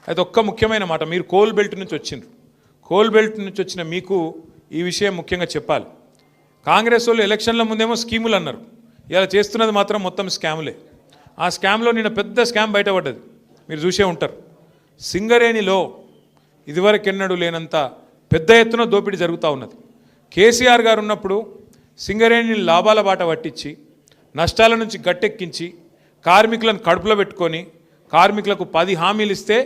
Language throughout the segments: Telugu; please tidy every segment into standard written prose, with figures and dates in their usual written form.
అయితే ఒక్క ముఖ్యమైన మాట, మీరు కోల్ బెల్ట్ నుంచి వచ్చిండ్రు. కోల్ బెల్ట్ నుంచి వచ్చిన మీకు ఈ విషయం ముఖ్యంగా చెప్పాలి. కాంగ్రెస్ వాళ్ళు ఎలక్షన్ల ముందేమో స్కీములు అన్నారు, ఇలా చేస్తున్నది మాత్రం మొత్తం స్కాములే. ఆ స్కామ్లో నిన్న పెద్ద స్కామ్ బయటపడ్డది, మీరు చూసే ఉంటారు. సింగరేణిలో ఇదివరకెన్నడూ లేనంత పెద్ద ఎత్తున దోపిడీ జరుగుతూ ఉన్నది. కేసీఆర్ గారు ఉన్నప్పుడు సింగరేణిని లాభాల బాట పట్టించి నష్టాల నుంచి గట్టెక్కించి కార్మికులను కడుపులో పెట్టుకొని కార్మికులకు 10 హామీలు ఇస్తే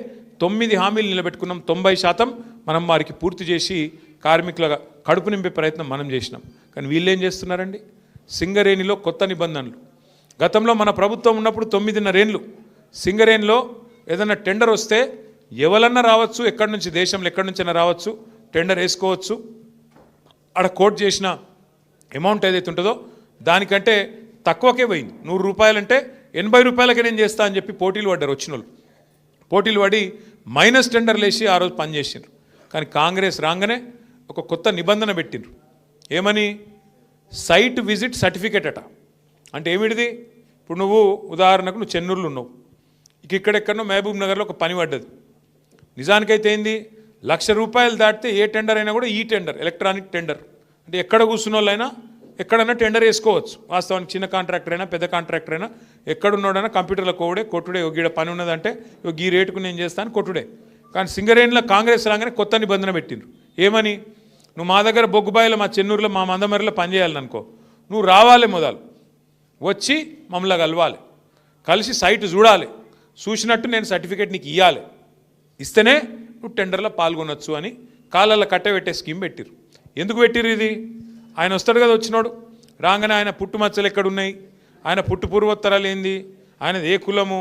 9 హామీలు నిలబెట్టుకున్నాం. 90% మనం వారికి పూర్తి చేసి కార్మికుల కడుపు నింపే ప్రయత్నం మనం చేసినాం. కానీ వీళ్ళు ఏం చేస్తున్నారండి? సింగరేణిలో కొత్త నిబంధనలు. గతంలో మన ప్రభుత్వం ఉన్నప్పుడు 9.5 ఏళ్ళు సింగరేణిలో ఏదైనా టెండర్ వస్తే ఎవరన్నా రావచ్చు, ఎక్కడి నుంచి దేశంలో ఎక్కడి నుంచైనా రావచ్చు, టెండర్ వేసుకోవచ్చు. ఆడ కోట్ చేసిన అమౌంట్ ఏదైతే ఉంటుందో దానికంటే తక్కువకే పోయింది. 100 రూపాయలంటే 80 రూపాయలకే నేను చేస్తా అని చెప్పి పోటీలు పడ్డారు. వచ్చిన వాళ్ళు పోటీలు పడి మైనస్ టెండర్లు వేసి ఆ రోజు పనిచేసిండ్రు. కానీ కాంగ్రెస్ రాగానే ఒక కొత్త నిబంధన పెట్టిండ్రు. ఏమని? సైట్ విజిట్ సర్టిఫికేట్ అట. అంటే ఏమిటిది? ఇప్పుడు నువ్వు ఉదాహరణకు నువ్వు చెన్నూరులో ఉన్నావు, ఇక్కడెక్కడో మహబూబ్ నగర్లో ఒక పని పడ్డది. నిజానికైతే ఏంది, 1,00,000 రూపాయలు దాటితే ఏ టెండర్ అయినా కూడా ఈ టెండర్, ఎలక్ట్రానిక్ టెండర్. అంటే ఎక్కడ కూర్చున్న వాళ్ళైనా ఎక్కడైనా టెండర్ వేసుకోవచ్చు. వాస్తవానికి చిన్న కాంట్రాక్టర్ అయినా పెద్ద కాంట్రాక్టర్ అయినా ఎక్కడున్నాడైనా కంప్యూటర్లో కోవడే కొట్టుడే, గీడ పని ఉన్నదంటే ఈ రేటుకు నేను చేస్తాను కొట్టుడే. కానీ సింగరేణిలో కాంగ్రెస్ రాగానే కొత్త నిబంధన పెట్టిండ్రు. ఏమని? నువ్వు మా దగ్గర బొగ్గుబాయిలో మా చెన్నూరులో మా మందమరిలో పనిచేయాలనుకో, నువ్వు రావాలి, మొదలు వచ్చి మమ్మల్ని కలవాలి, కలిసి సైట్ చూడాలి, చూసినట్టు నేను సర్టిఫికేట్ నీకు ఇవ్వాలి, ఇస్తేనే నువ్వు టెండర్లో పాల్గొనొచ్చు అని కాళ్ళల్లో కట్టబెట్టే స్కీమ్ పెట్టిరు. ఎందుకు పెట్టిరు ఇది? ఆయన వస్తాడు కదా, వచ్చినాడు రాగానే ఆయన పుట్టుమచ్చలు ఎక్కడున్నాయి, ఆయన పుట్టు పూర్వోత్తరాలు ఏంది, ఆయనది ఏ కులము,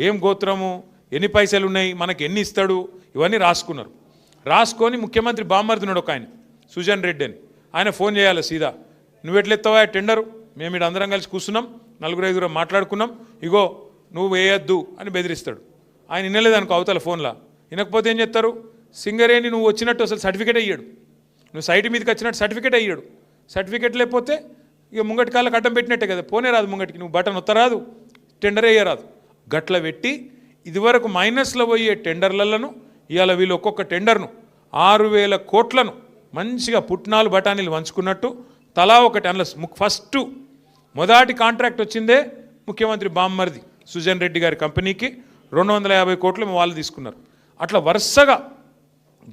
ఏం గోత్రము, ఎన్ని పైసలు ఉన్నాయి, మనకి ఎన్ని ఇస్తాడు, ఇవన్నీ రాసుకున్నారు. రాసుకొని ముఖ్యమంత్రి బామ్మర్దినాడు ఒక ఆయన, సుజన్ రెడ్డి అని, ఆయన ఫోన్ చేయాలి సీదా, నువ్వు ఎట్లెత్తావా టెండరు, మేము ఇక్కడ అందరం కలిసి కూర్చున్నాం, 4-5 మాట్లాడుకున్నాం, ఇగో నువ్వు వేయద్దు అని బెదిరిస్తాడు. ఆయన వినలేదనుకో అవతల ఫోన్లో, వినకపోతే ఏం చేస్తారు? సింగరేణి నువ్వు వచ్చినట్టు అసలు సర్టిఫికేట్ అయ్యాడు, నువ్వు సైట్ మీదకి వచ్చినట్టు సర్టిఫికేట్ అయ్యాడు. సర్టిఫికేట్ లేకపోతే ఇక ముంగటి కాళ్ళకి అడ్డం పెట్టినట్టే కదా, పోనే రాదు ముంగటికి, నువ్వు బటన్ ఒత్తరాదు, టెండర్ వేయరాదు. గట్ల పెట్టి ఇదివరకు మైనస్లో పోయే టెండర్లను ఇవాళ వీళ్ళు ఒక్కొక్క టెండర్ను 6,000 కోట్లను మంచిగా పుట్నాలు బఠానీలు వంచుకున్నట్టు తలా ఒకటి. అందులో ఫస్ట్ మొదటి కాంట్రాక్ట్ వచ్చిందే ముఖ్యమంత్రి బామ్మర్ది సుజన్ రెడ్డి గారి కంపెనీకి 250 కోట్లు వాళ్ళు తీసుకున్నారు. అట్లా వరుసగా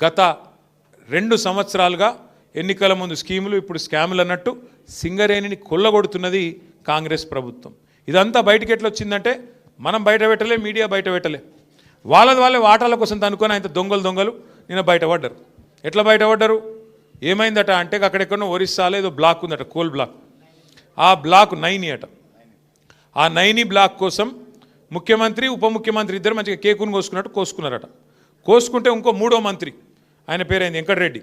గత 2 సంవత్సరాలుగా ఎన్నికల ముందు స్కీములు, ఇప్పుడు స్కాములు అన్నట్టు సింగరేణిని కొల్లగొడుతున్నది కాంగ్రెస్ ప్రభుత్వం. ఇదంతా బయటకు ఎట్లా వచ్చిందంటే మనం బయట పెట్టలే, మీడియా బయట పెట్టలే, వాళ్ళే వాటాల కోసం తనుకొని ఆయన దొంగలు నిన్న బయటపడ్డారు. ఎట్లా బయటపడ్డారు? ఏమైందట అంటే అక్కడెక్కడో ఒరిస్సాలో ఏదో బ్లాక్ ఉందట, కోల్ బ్లాక్. ఆ బ్లాక్ 9 అట. ఆ 9 బ్లాక్ కోసం ముఖ్యమంత్రి ఉప ముఖ్యమంత్రి ఇద్దరు మంచిగా కేకును కోసుకున్నట్టు కోసుకున్నారట. కోసుకుంటే ఇంకో 3వ మంత్రి, ఆయన పేరైంది వెంకటరెడ్డి.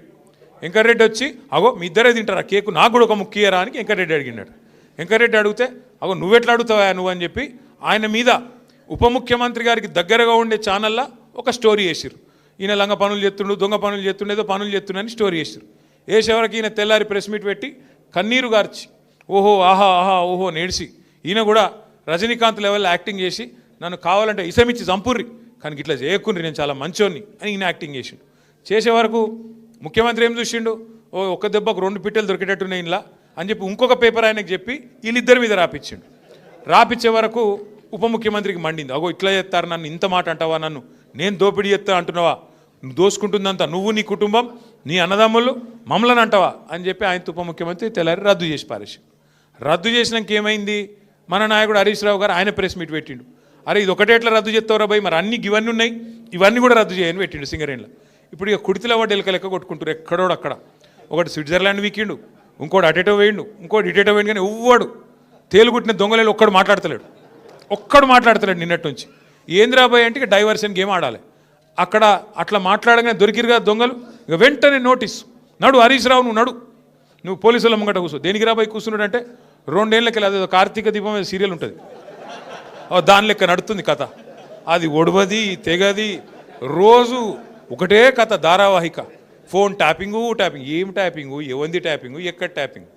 వెంకటరెడ్డి వచ్చి, అగో మీ ఇద్దరే తింటారా కేకు, నాకు కూడా ఒక ముఖ్యరా అని వెంకటరెడ్డి అడిగినాడు. వెంకటరెడ్డి అడిగితే, అగో నువ్వెట్లా అడుగుతావా నువ్వు అని చెప్పి ఆయన మీద ఉప ముఖ్యమంత్రి గారికి దగ్గరగా ఉండే ఛానల్లో ఒక స్టోరీ వేసిరు. ఈయన లంగ పనులు చేస్తుండు, దొంగ పనులు చేస్తుండే, ఏదో పనులు చేస్తుండని స్టోరీ వేసిరు. వేసేవరకు ఈయన తెల్లారి ప్రెస్ మీట్ పెట్టి కన్నీరు గార్చి ఓహో ఆహా ఆహా ఓహో నేడిసి ఈయన కూడా రజనీకాంత్ లెవెల్లో యాక్టింగ్ చేసి నన్ను కావాలంటే ఇసమిచ్చి చంపుర్రి కానీ ఇట్లా చేయకుండ్రి, నేను చాలా మంచోన్ని అని ఈయన యాక్టింగ్ చేసిండు. చేసే వరకు ముఖ్యమంత్రి ఏం చూసిండు, ఓ ఒక్క దెబ్బకు 2 పిట్టెలు దొరికేటట్టున్నాయి ఇలా అని చెప్పి ఇంకొక పేపర్ ఆయనకు చెప్పి వీళ్ళిద్దరి మీద రాపిచ్చిండు. రాపిచ్చే వరకు ఉప ముఖ్యమంత్రికి మండింది, అగో ఇట్లా చేస్తారు, నన్ను ఇంత మాట అంటావా, నన్ను నేను దోపిడీ చేస్తా అంటున్నావా, నువ్వు దోసుకుంటుందంతా నువ్వు, నీ కుటుంబం, నీ అన్నదమ్ములు, మమ్మల్ని అంటావా అని చెప్పి ఆయన ఉప ముఖ్యమంత్రి తెల్లారి రద్దు చేసి పారేసి. రద్దు చేసినాక ఏమైంది, మన నాయకుడు హరీష్ రావు గారు ఆయన ప్రెస్ మీట్ పెట్టిండు. అరే ఇది ఒకటే ఎట్లా రద్దు చేస్తావురా భయ్, మరి అన్ని ఇవన్నీ ఉన్నాయి, ఇవన్నీ కూడా రద్దు చేయని పెట్టిండు సింగరేణిలో. ఇప్పుడు ఇక కుడితిలో వాడు ఎలక లెక్క కొట్టుకుంటారు ఎక్కడోడు అక్కడ. ఒకటి స్విట్జర్లాండ్ వీకిండు, ఇంకోటి అటేటో వేయండు, ఇంకోటి ఇటేటో వేయండు, కానీ ఎవ్వడు తేలుగుట్టిన దొంగలేలు ఒక్కడు మాట్లాడతలేడు నిన్నటి నుంచి. ఏంద్రాబాయ్ అంటే ఇక డైవర్షన్ గేమ్ ఆడాలి. అక్కడ అట్లా మాట్లాడగానే దొరికిరు కదా దొంగలు, ఇక వెంటనే నోటీస్, నడు హరీష్ రావు నువ్వు పోలీసుల ముంగట కూర్చో. దేనికి రాబాయి కూర్చున్నాడు అంటే 2 ఏళ్ళకి అదేదో కార్తీక దీపం సీరియల్ ఉంటుంది, దాని లెక్క నడుతుంది కథ. అది ఒడవది తెగది, రోజు ఒకటే కథ ధారావాహిక. ఫోన్ ట్యాపింగు, ఏం ట్యాపింగు, ఎవంది ట్యాపింగు, ఎక్కడ ట్యాపింగు.